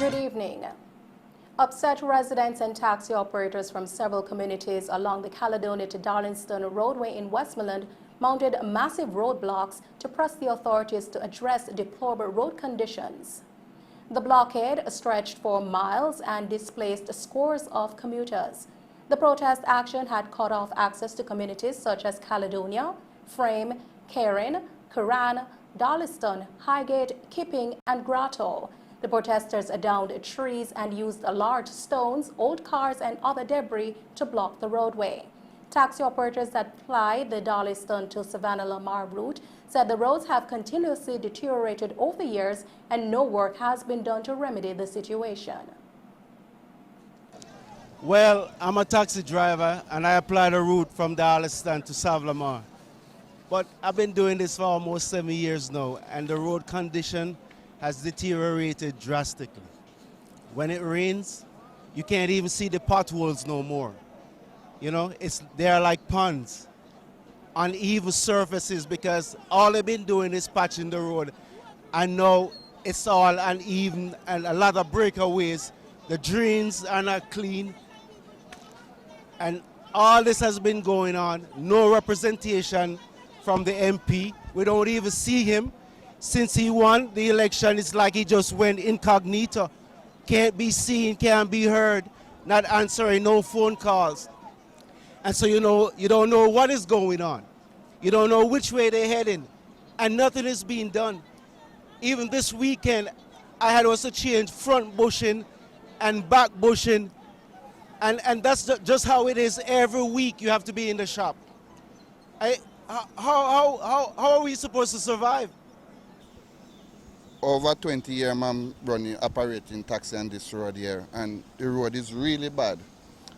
Good evening. Upset residents and taxi operators from several communities along the Caledonia to Darlington roadway in Westmoreland mounted massive roadblocks to press the authorities to address deplorable road conditions. The blockade stretched for miles and displaced scores of commuters. The protest action had cut off access to communities such as Caledonia, Frame, Cairn, Curran, Darlington, Highgate, Kipping, and Grotto. The protesters downed trees and used large stones, old cars, and other debris to block the roadway. Taxi operators that ply the Darlington to Savannah-Lamar route said the roads have continuously deteriorated over the years and no work has been done to remedy the situation. Well, I'm a taxi driver and I apply the route from Darlington to Savannah-Lamar. But I've been doing this for almost 7 years now and the road condition has deteriorated drastically. When it rains, you can't even see the potholes no more. You know, they're like ponds, uneven surfaces because all they've been doing is patching the road. And now it's all uneven and a lot of breakaways. The drains are not clean. And all this has been going on. No representation from the MP. We don't even see him. Since he won the election, it's like he just went incognito. Can't be seen, can't be heard, not answering no phone calls. And so you don't know what is going on. You don't know which way they're heading. And nothing is being done. Even this weekend, I had also changed front bushing and back bushing. And that's just how it is every week you have to be in the shop. How are we supposed to survive? Over 20 years, I'm operating taxi on this road here, and the road is really bad.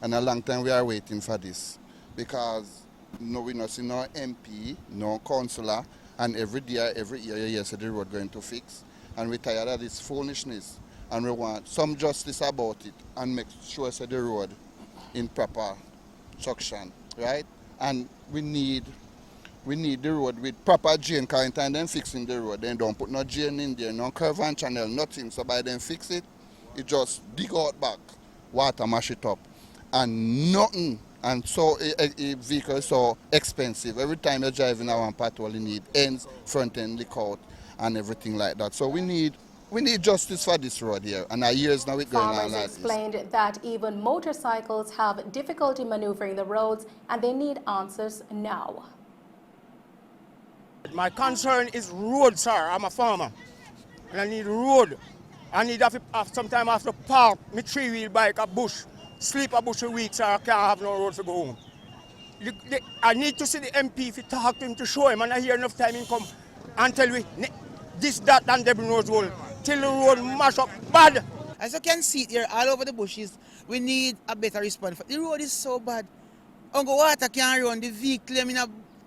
And a long time we are waiting for this because we not see no MP, no councillor, and every year you hear say the road going to fix. And we're tired of this foolishness, and we want some justice about it and make sure say the road in proper suction, right? And we need the road with proper drain, because time then fixing the road, then don't put no drain in there, no curve and channel, nothing. So by then fix it, it just dig out back, water mash it up, and nothing. And so a vehicle is so expensive. Every time you're driving on one patrol, you need ends, front end, lick out, and everything like that. So we need justice for this road here, and our years now it's going on like this. Farmers explained that even motorcycles have difficulty maneuvering the roads, and they need answers now. My concern is road, sir. I'm a farmer, and I need road. I need sometime after park my 3-wheel bike a bush, sleep a bush a week, sir. I can't have no road to go home. I need to see the MP to talk to him to show him, and I hear enough time him come and tell me this, that, and the road roll till the road mash up bad. As you can see here, all over the bushes, we need a better response. The road is so bad. Water can't run, the vehicle in a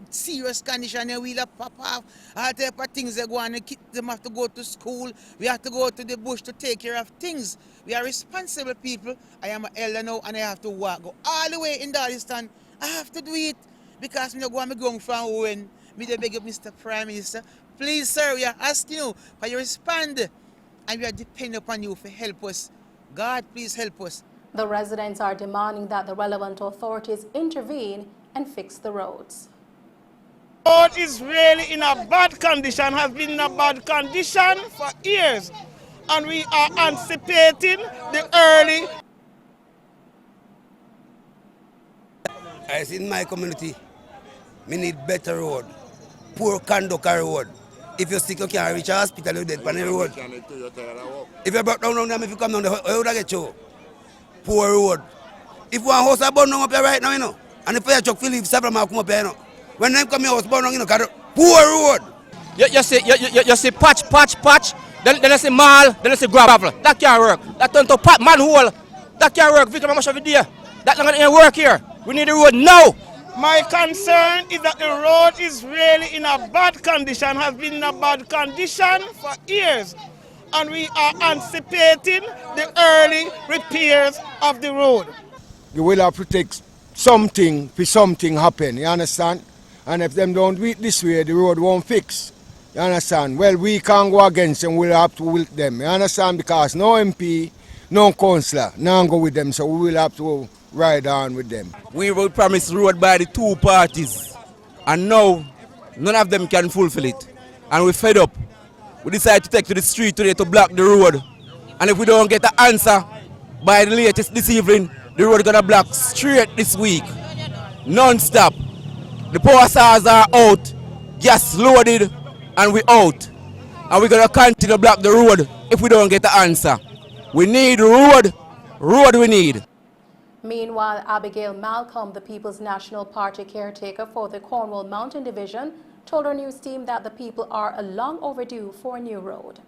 serious condition, the wheel pop off, all type of things they go on, the kids them have to go to school, we have to go to the bush to take care of things. We are responsible people. I am an elder now and I have to go all the way in Darlington. I have to do it because I'm going from when me they beg up Mr. Prime Minister. Please sir, we are asking you for your respond and we are depending upon you for help us. God, please help us. The residents are demanding that the relevant authorities intervene and fix the roads. The road is really in a bad condition, has been in a bad condition for years. And we are anticipating the early. As in my community, we need better road, poor conduct road. If you're sick, you can't reach a hospital, you're dead on the road. If you broke down them, if you come down, how would I get you? Poor road. If one house is burning up here right now, you know, and the fire truck will leave several miles come up here, you know. When they come here, house burning, you know, poor road. You see patch, then you see mall, then you see gravel. That can't work. That turn to manhole. That can't work. Victim much of the day. That not gonna work here. We need the road now. My concern is that the road is really in a bad condition, has been in a bad condition for years. And we are anticipating the early repairs of the road. You will have to take something for something happen, you understand? And if them don't do it this way, the road won't fix. You understand? Well, we can't go against them, we'll have to wilt them. You understand? Because no MP, no councillor, now go with them, so we will have to ride on with them. We will promise road by the two parties, and now none of them can fulfill it. And we're fed up. We decided to take to the street today to block the road. And if we don't get an answer by the latest this evening, the road is going to block straight this week. Non-stop. The power saws are out, gas loaded, and we out. And we're going to continue to block the road if we don't get an answer. We need road. Road we need. Meanwhile, Abigail Malcolm, the People's National Party caretaker for the Cornwall Mountain Division, told our news team that the people are long overdue for a new road.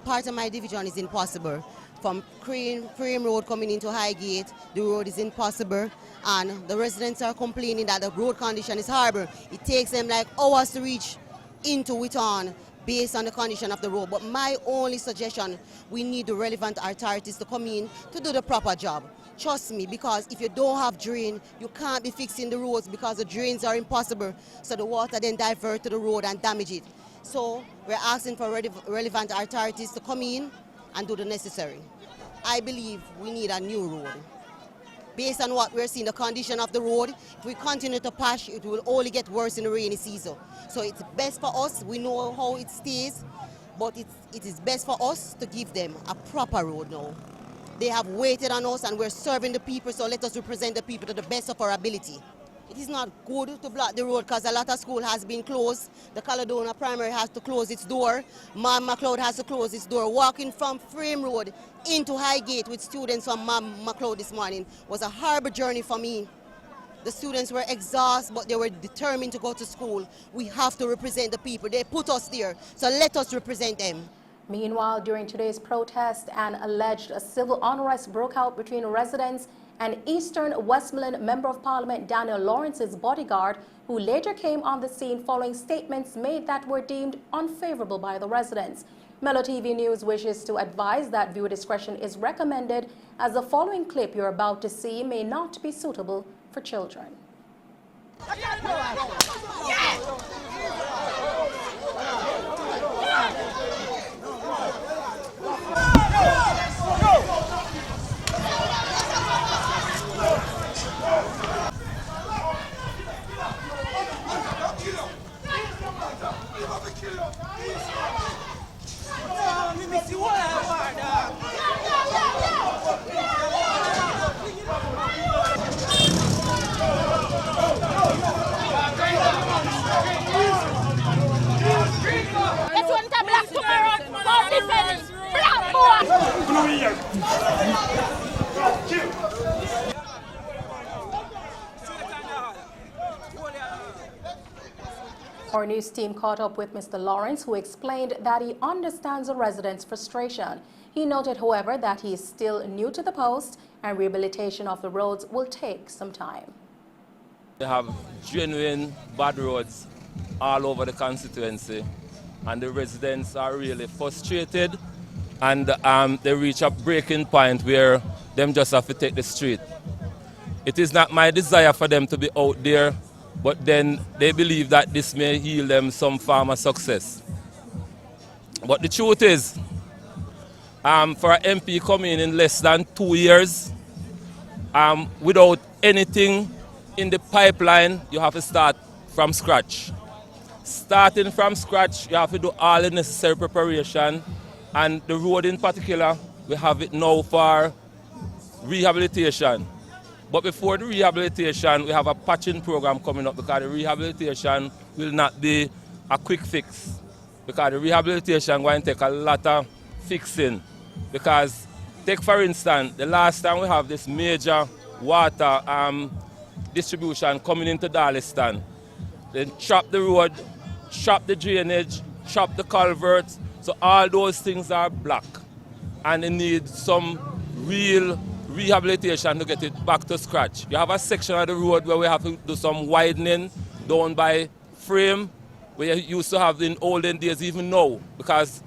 Part of my division is impossible. From Cream Road coming into Highgate, the road is impossible, and the residents are complaining that the road condition is horrible. It takes them like hours to reach into Witton based on the condition of the road. But my only suggestion, we need the relevant authorities to come in to do the proper job. Trust me, because if you don't have drain, you can't be fixing the roads because the drains are impossible. So the water then divert to the road and damage it. So we're asking for relevant authorities to come in and do the necessary. I believe we need a new road. Based on what we're seeing, the condition of the road, if we continue to patch, it will only get worse in the rainy season. So it's best for us, we know how it stays, but it is best for us to give them a proper road now. They have waited on us and we're serving the people, so let us represent the people to the best of our ability. It is not good to block the road because a lot of school has been closed. The Caledonia Primary has to close its door. Ma'am MacLeod has to close its door. Walking from Frame Road into Highgate with students from Ma'am MacLeod this morning was a horrible journey for me. The students were exhausted, but they were determined to go to school. We have to represent the people. They put us there, so let us represent them. Meanwhile, during today's protest, an alleged civil unrest broke out between residents and Eastern Westmoreland Member of Parliament Daniel Lawrence's bodyguard, who later came on the scene following statements made that were deemed unfavorable by the residents. Mello TV News wishes to advise that viewer discretion is recommended, as the following clip you're about to see may not be suitable for children. Our news team caught up with Mr. Lawrence, who explained that he understands the residents' frustration. He noted, however, that he is still new to the post and rehabilitation of the roads will take some time. They have genuine bad roads all over the constituency, and the residents are really frustrated, and they reach a breaking point where them just have to take the street. It is not my desire for them to be out there, but then they believe that this may yield them some form of success. But the truth is, for an MP coming in less than 2 years, without anything in the pipeline, you have to start from scratch. Starting from scratch, you have to do all the necessary preparation, and the road in particular, we have it now for rehabilitation. But before the rehabilitation, we have a patching program coming up, because the rehabilitation will not be a quick fix. Because the rehabilitation is going to take a lot of fixing. Because, take for instance, the last time we have this major water distribution coming into Darliston, then chop the road, chop the drainage, chop the culverts, so all those things are blocked. And they need some real rehabilitation to get it back to scratch. You have a section of the road where we have to do some widening down by Frame, where you used to have in olden days, even now, because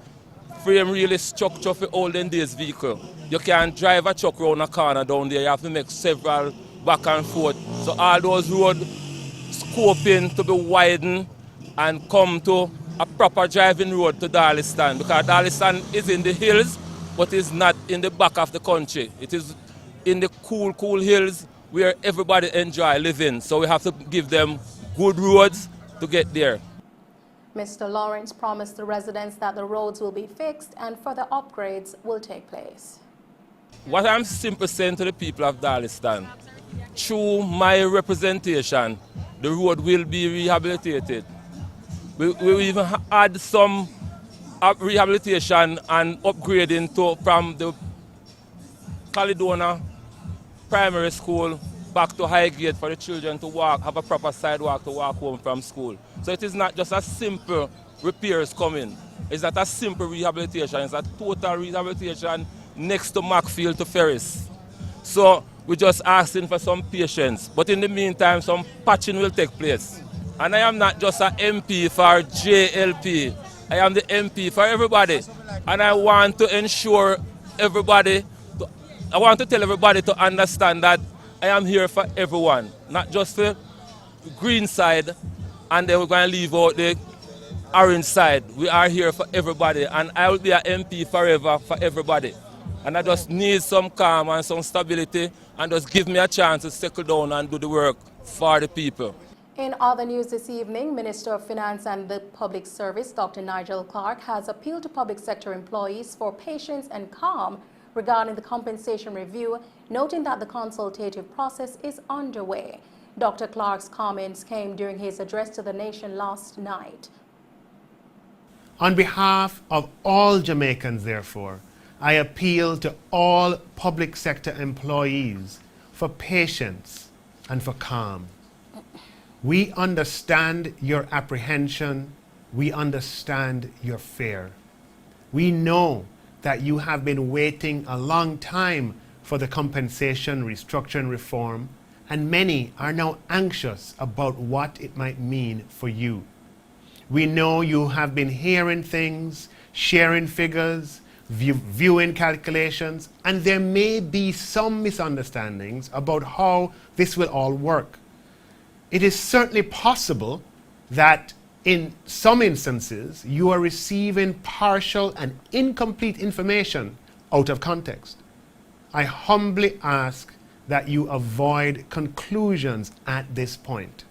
Frame really structure for olden days vehicle. You can't drive a truck around a corner down there, you have to make several back and forth. So all those roads scoping to be widened and come to a proper driving road to Darlistan, because Darlistan is in the hills, but is not in the back of the country. It is in the cool hills where everybody enjoy living. So we have to give them good roads to get there. Mr. Lawrence promised the residents that the roads will be fixed and further upgrades will take place. What I'm simply saying to the people of Darlistan, through my representation, the road will be rehabilitated. We even add some rehabilitation and upgrading from the Caledonia Primary School back to Highgate for the children to walk, have a proper sidewalk to walk home from school. So it is not just a simple repairs coming. It's not a simple rehabilitation. It's a total rehabilitation next to Macfield to Ferris. So we're just asking for some patience. But in the meantime, some patching will take place. And I am not just an MP for JLP. I am the MP for everybody. And I want to ensure everybody, I want to tell everybody to understand that I am here for everyone, not just the green side, and then we're going to leave out the orange side. We are here for everybody, and I will be an MP forever for everybody. And I just need some calm and some stability, and just give me a chance to settle down and do the work for the people. In other news this evening, Minister of Finance and the Public Service, Dr. Nigel Clark, has appealed to public sector employees for patience and calm regarding the compensation review, noting that the consultative process is underway. Dr. Clark's comments came during his address to the nation last night. On behalf of all Jamaicans, therefore, I appeal to all public sector employees for patience and for calm. We understand your apprehension. We understand your fear. We know that you have been waiting a long time for the compensation restructuring reform, and many are now anxious about what it might mean for you. We know you have been hearing things, sharing figures, viewing calculations, and there may be some misunderstandings about how this will all work. It is certainly possible that in some instances, you are receiving partial and incomplete information out of context. I humbly ask that you avoid conclusions at this point.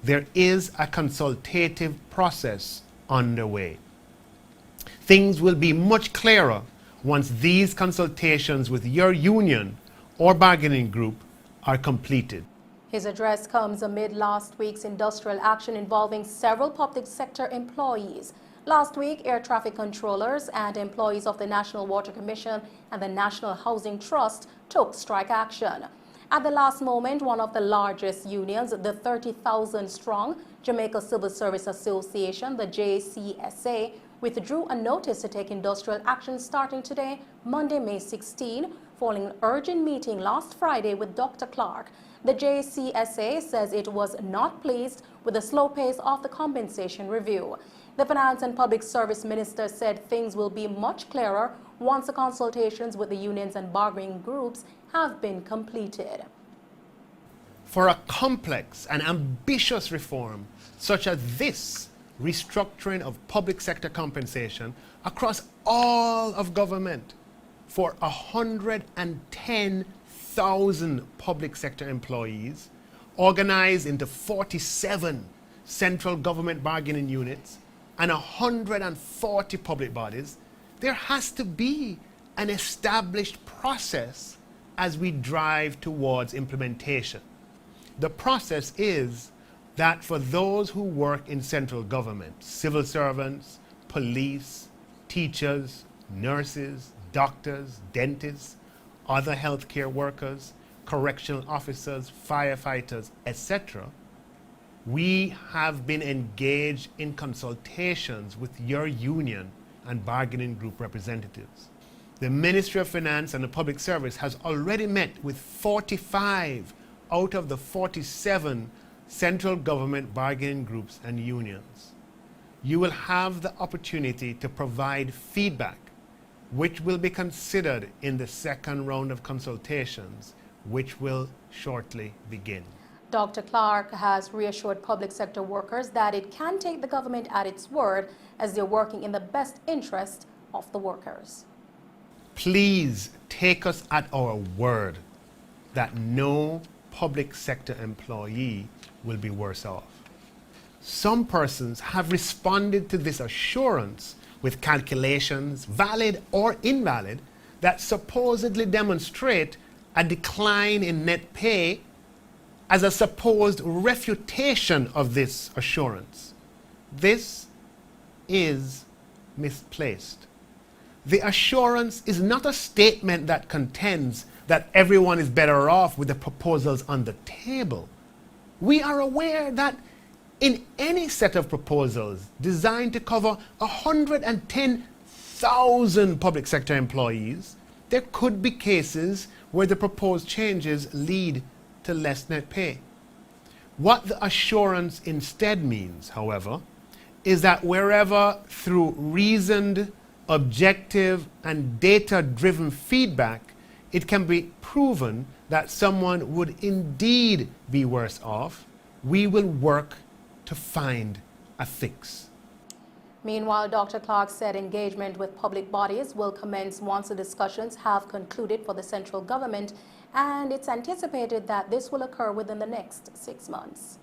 There is a consultative process underway. Things will be much clearer once these consultations with your union or bargaining group are completed. His address comes amid last week's industrial action involving several public sector employees. Last week, air traffic controllers and employees of the National Water Commission and the National Housing Trust took strike action. At the last moment, one of the largest unions, the 30,000-strong Jamaica Civil Service Association, the JCSA, withdrew a notice to take industrial action starting today, Monday, May 16, following an urgent meeting last Friday with Dr. Clark. The JCSA says it was not pleased with the slow pace of the compensation review. The Finance and Public Service Minister said things will be much clearer once the consultations with the unions and bargaining groups have been completed. For a complex and ambitious reform such as this restructuring of public sector compensation across all of government for 110,000 public sector employees organized into 47 central government bargaining units and 140 public bodies, there has to be an established process as we drive towards implementation. The process is that for those who work in central government, civil servants, police, teachers, nurses, doctors, dentists, other healthcare workers, correctional officers, firefighters, etc., we have been engaged in consultations with your union and bargaining group representatives. The Ministry of Finance and the Public Service has already met with 45 out of the 47 central government bargaining groups and unions. You will have the opportunity to provide feedback, which will be considered in the second round of consultations, which will shortly begin. Dr. Clark has reassured public sector workers that it can take the government at its word as they're working in the best interest of the workers. Please take us at our word that no public sector employee will be worse off. Some persons have responded to this assurance with calculations, valid or invalid, that supposedly demonstrate a decline in net pay as a supposed refutation of this assurance. This is misplaced. The assurance is not a statement that contends that everyone is better off with the proposals on the table. We are aware that in any set of proposals designed to cover 110,000 public sector employees, there could be cases where the proposed changes lead to less net pay. What the assurance instead means, however, is that wherever through reasoned, objective, and data-driven feedback, it can be proven that someone would indeed be worse off, we will work to find a fix. Meanwhile, Dr. Clark said engagement with public bodies will commence once the discussions have concluded for the central government, and it's anticipated that this will occur within the next 6 months.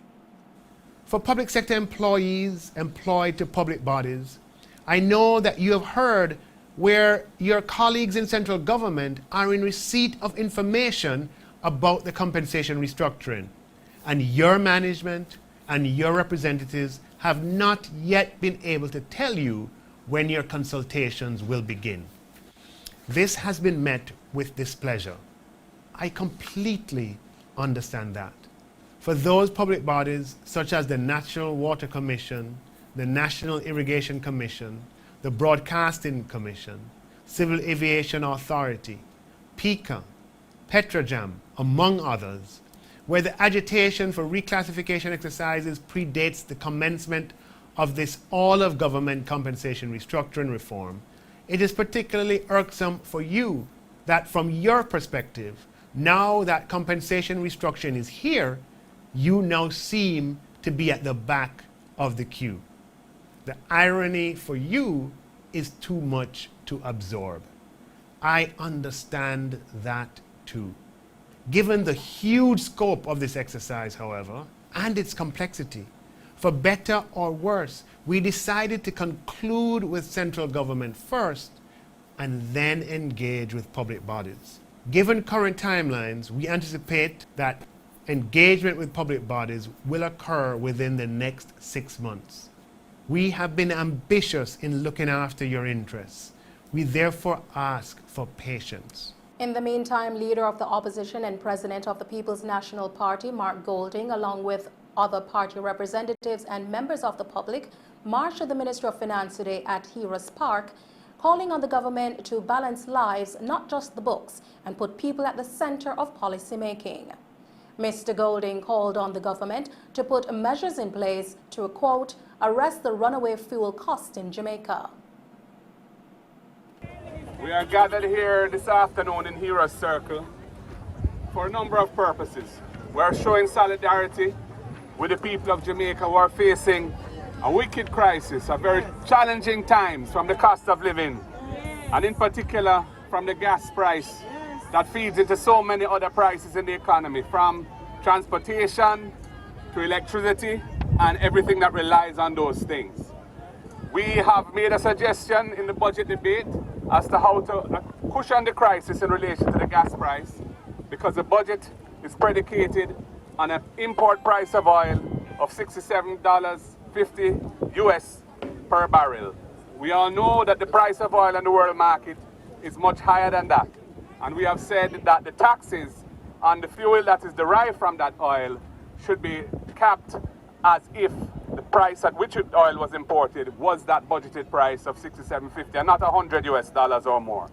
For public sector employees employed to public bodies, I know that you have heard where your colleagues in central government are in receipt of information about the compensation restructuring, and your management and your representatives have not yet been able to tell you when your consultations will begin. This has been met with displeasure. I completely understand that. For those public bodies such as the National Water Commission, the National Irrigation Commission, the Broadcasting Commission, Civil Aviation Authority, PICA, Petrojam, among others, where the agitation for reclassification exercises predates the commencement of this all-of-government compensation restructuring reform, it is particularly irksome for you that from your perspective, now that compensation restructuring is here, you now seem to be at the back of the queue. The irony for you is too much to absorb. I understand that too. Given the huge scope of this exercise, however, and its complexity, for better or worse, we decided to conclude with central government first and then engage with public bodies. Given current timelines, we anticipate that engagement with public bodies will occur within the next 6 months. We have been ambitious in looking after your interests. We therefore ask for patience. In the meantime, leader of the opposition and president of the People's National Party, Mark Golding, along with other party representatives and members of the public, marched to the Ministry of Finance today at Heroes Park, calling on the government to balance lives, not just the books, and put people at the center of policy making. Mr. Golding called on the government to put measures in place to, quote, arrest the runaway fuel cost in Jamaica. We are gathered here this afternoon in Heroes Circle for a number of purposes. We are showing solidarity with the people of Jamaica who are facing a wicked crisis, a very challenging times from the cost of living, and in particular from the gas price that feeds into so many other prices in the economy, from transportation to electricity and everything that relies on those things. We have made a suggestion in the budget debate as to how to cushion the crisis in relation to the gas price, because the budget is predicated on an import price of oil of $67.50 US per barrel. We all know that the price of oil in the world market is much higher than that. And we have said that the taxes on the fuel that is derived from that oil should be capped as if the price at which oil was imported was that budgeted price of $67.50 and not $100 US or more.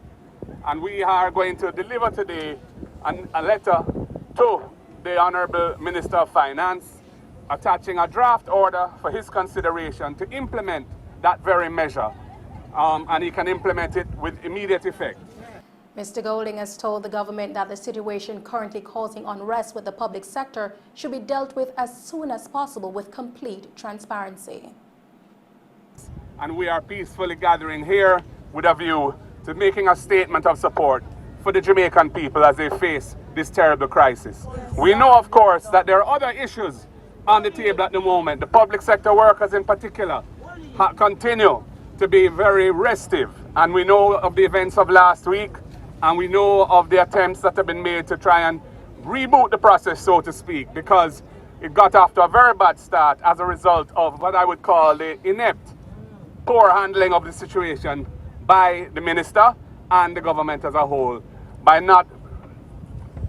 And we are going to deliver today a letter to the Honorable Minister of Finance attaching a draft order for his consideration to implement that very measure, and he can implement it with immediate effect. Mr. Golding has told the government that the situation currently causing unrest with the public sector should be dealt with as soon as possible with complete transparency. And we are peacefully gathering here with a view to making a statement of support for the Jamaican people as they face this terrible crisis. We know, of course, that there are other issues on the table at the moment. The public sector workers in particular continue to be very restive. And we know of the events of last week, and we know of the attempts that have been made to try and reboot the process, so to speak, because it got off to a very bad start as a result of what I would call the inept, poor handling of the situation by the minister and the government as a whole, by not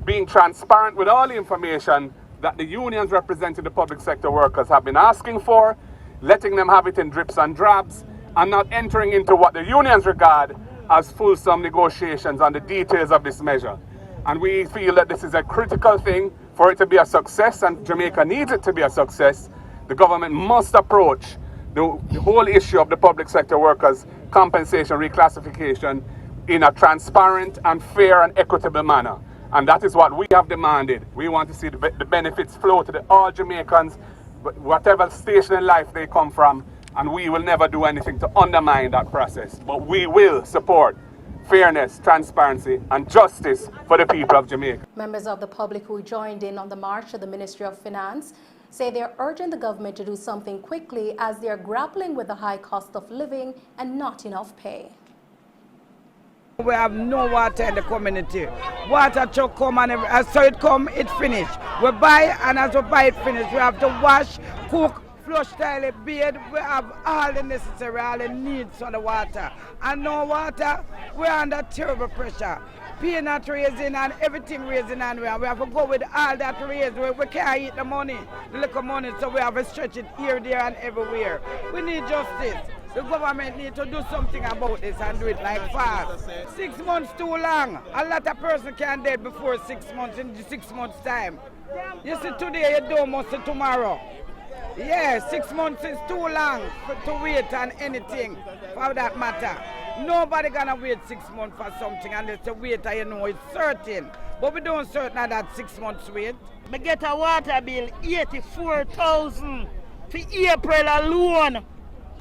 being transparent with all the information that the unions representing the public sector workers have been asking for, letting them have it in drips and drabs, and not entering into what the unions regard as fulsome negotiations on the details of this measure. And we feel that this is a critical thing for it to be a success, and Jamaica needs it to be a success. The government must approach the whole issue of the public sector workers' compensation reclassification in a transparent and fair and equitable manner. And that is what we have demanded. We want to see the benefits flow to all Jamaicans, whatever station in life they come from, and we will never do anything to undermine that process. But we will support fairness, transparency, and justice for the people of Jamaica. Members of the public who joined in on the march to the Ministry of Finance say they are urging the government to do something quickly as they are grappling with the high cost of living and not enough pay. We have no water in the community. Water truck come and as so it come, it finish. We buy, and as we buy it finish, we have to wash, cook, flush toilet, bathe. We have all the necessary, all the needs for the water. And no water, we're under terrible pressure. Peanut raising and everything raising, and we have to go with all that raise. We can't eat the money, the little money, so we have to stretch it here, there, and everywhere. We need justice. The government needs to do something about this and do it like fast. 6 months too long. A lot of person can dead before 6 months, in 6 months time. You see today, you don't must see tomorrow. Yeah, 6 months is too long to wait on anything for that matter. Nobody gonna wait 6 months for something unless you wait and you know it's certain. But we don't certain that 6 months wait. I get a water bill, 84,000 for April alone.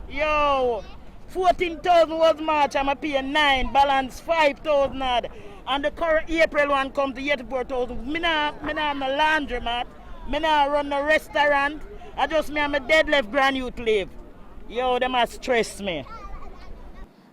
Yo, 14,000 was March, I'm paying 9, balance 5,000 odd. And the current April one comes to 84,000. Me nah have no laundromat, me nah run no restaurant. I just me am a dead left grand youth live. Yo, they must stress me.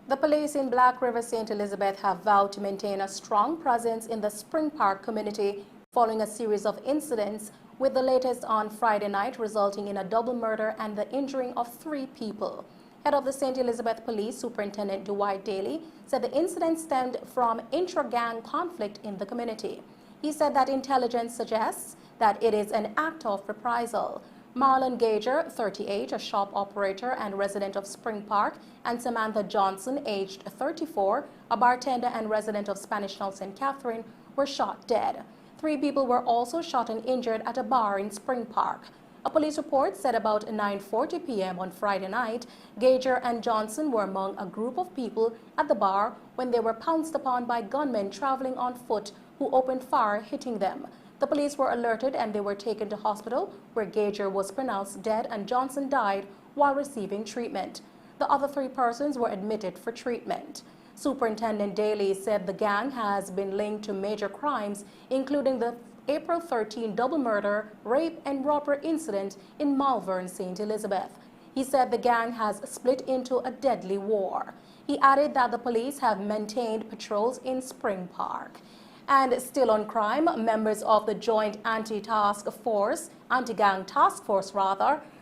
The police in Black River St. Elizabeth have vowed to maintain a strong presence in the Spring Park community following a series of incidents, with the latest on Friday night resulting in a double murder and the injuring of 3 people. Head of the St. Elizabeth Police, Superintendent Dwight Daly, said the incident stemmed from intra-gang conflict in the community. He said that intelligence suggests that it is an act of reprisal. Marlon Gager, 38, a shop operator and resident of Spring Park, and Samantha Johnson, aged 34, a bartender and resident of Spanish Knoll St. Catherine, were shot dead. 3 people were also shot and injured at a bar in Spring Park. A police report said about 9:40 p.m. on Friday night, Gager and Johnson were among a group of people at the bar when they were pounced upon by gunmen traveling on foot who opened fire, hitting them. The police were alerted and they were taken to hospital, where Gager was pronounced dead and Johnson died while receiving treatment. The other 3 persons were admitted for treatment. Superintendent Daly said the gang has been linked to major crimes, including the April 13 double murder, rape, and robbery incident in Malvern, St. Elizabeth. He said the gang has split into a deadly war. He added that the police have maintained patrols in Spring Park. And still on crime, members of the Joint Anti-Gang Task Force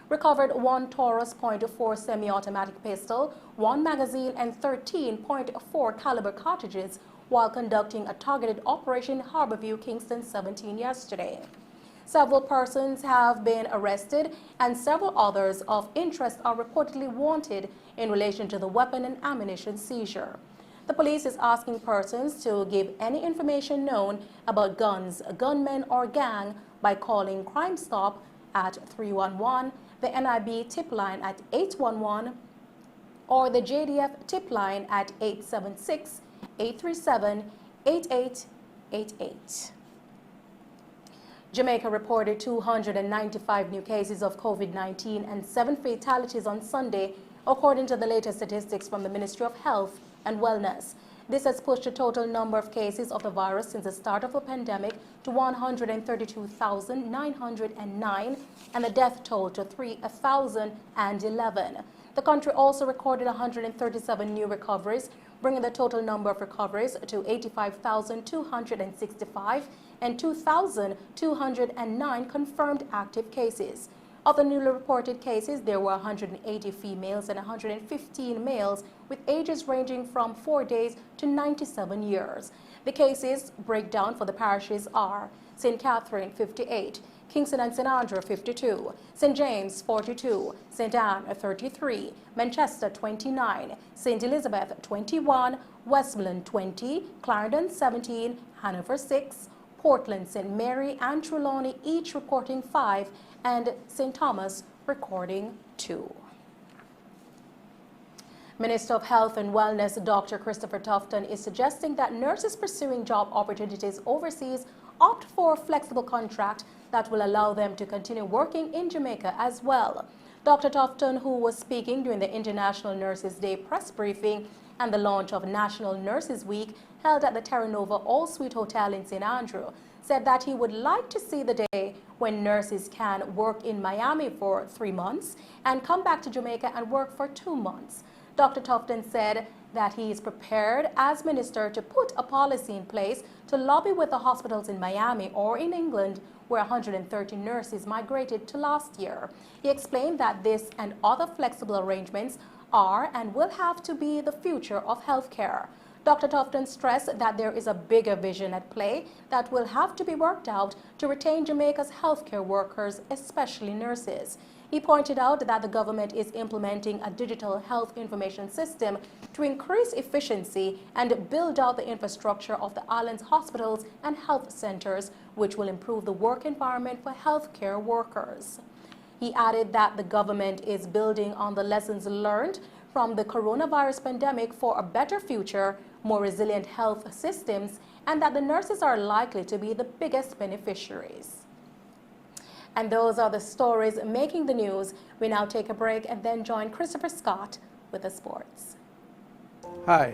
recovered 1 Taurus .4 semi-automatic pistol, 1 magazine, and 13.4 caliber cartridges while conducting a targeted operation in Harborview, Kingston 17 yesterday. Several persons have been arrested and several others of interest are reportedly wanted in relation to the weapon and ammunition seizure. The police is asking persons to give any information known about guns, gunmen, or gang by calling Crime Stop at 311, the NIB tip line at 811, or the JDF tip line at 876-837-8888. 8888. Jamaica reported 295 new cases of COVID-19 and 7 fatalities on Sunday, according to the latest statistics from the Ministry of Health and Wellness. This has pushed the total number of cases of the virus since the start of the pandemic to 132,909 and the death toll to 3,011. The country also recorded 137 new recoveries, bringing the total number of recoveries to 85,265 and 2,209 confirmed active cases. Of the newly reported cases, there were 180 females and 115 males with ages ranging from 4 days to 97 years. The cases breakdown for the parishes are St. Catherine 58, Kingston and St. Andrew 52, St. James 42, St. Anne 33, Manchester 29, St. Elizabeth 21, Westmoreland 20, Clarendon 17, Hanover 6, Portland, St. Mary and Trelawney each reporting 5, and St. Thomas recording 2. Minister of Health and Wellness Dr. Christopher Tufton is suggesting that nurses pursuing job opportunities overseas opt for a flexible contract that will allow them to continue working in Jamaica as well. Dr. Tufton, who was speaking during the International Nurses Day press briefing and the launch of National Nurses Week held at the Terra Nova All-Suite Hotel in St. Andrew, said that he would like to see the day when nurses can work in Miami for 3 months and come back to Jamaica and work for 2 months. Dr. Tufton said that he is prepared as minister to put a policy in place to lobby with the hospitals in Miami or in England, where 130 nurses migrated to last year. He explained that this and other flexible arrangements are and will have to be the future of healthcare. Dr. Tufton stressed that there is a bigger vision at play that will have to be worked out to retain Jamaica's healthcare workers, especially nurses. He pointed out that the government is implementing a digital health information system to increase efficiency and build out the infrastructure of the island's hospitals and health centers, which will improve the work environment for healthcare workers. He added that the government is building on the lessons learned from the coronavirus pandemic for a better future, more resilient health systems, and that the nurses are likely to be the biggest beneficiaries. And those are the stories making the news. We now take a break and then join Christopher Scott with the sports. Hi,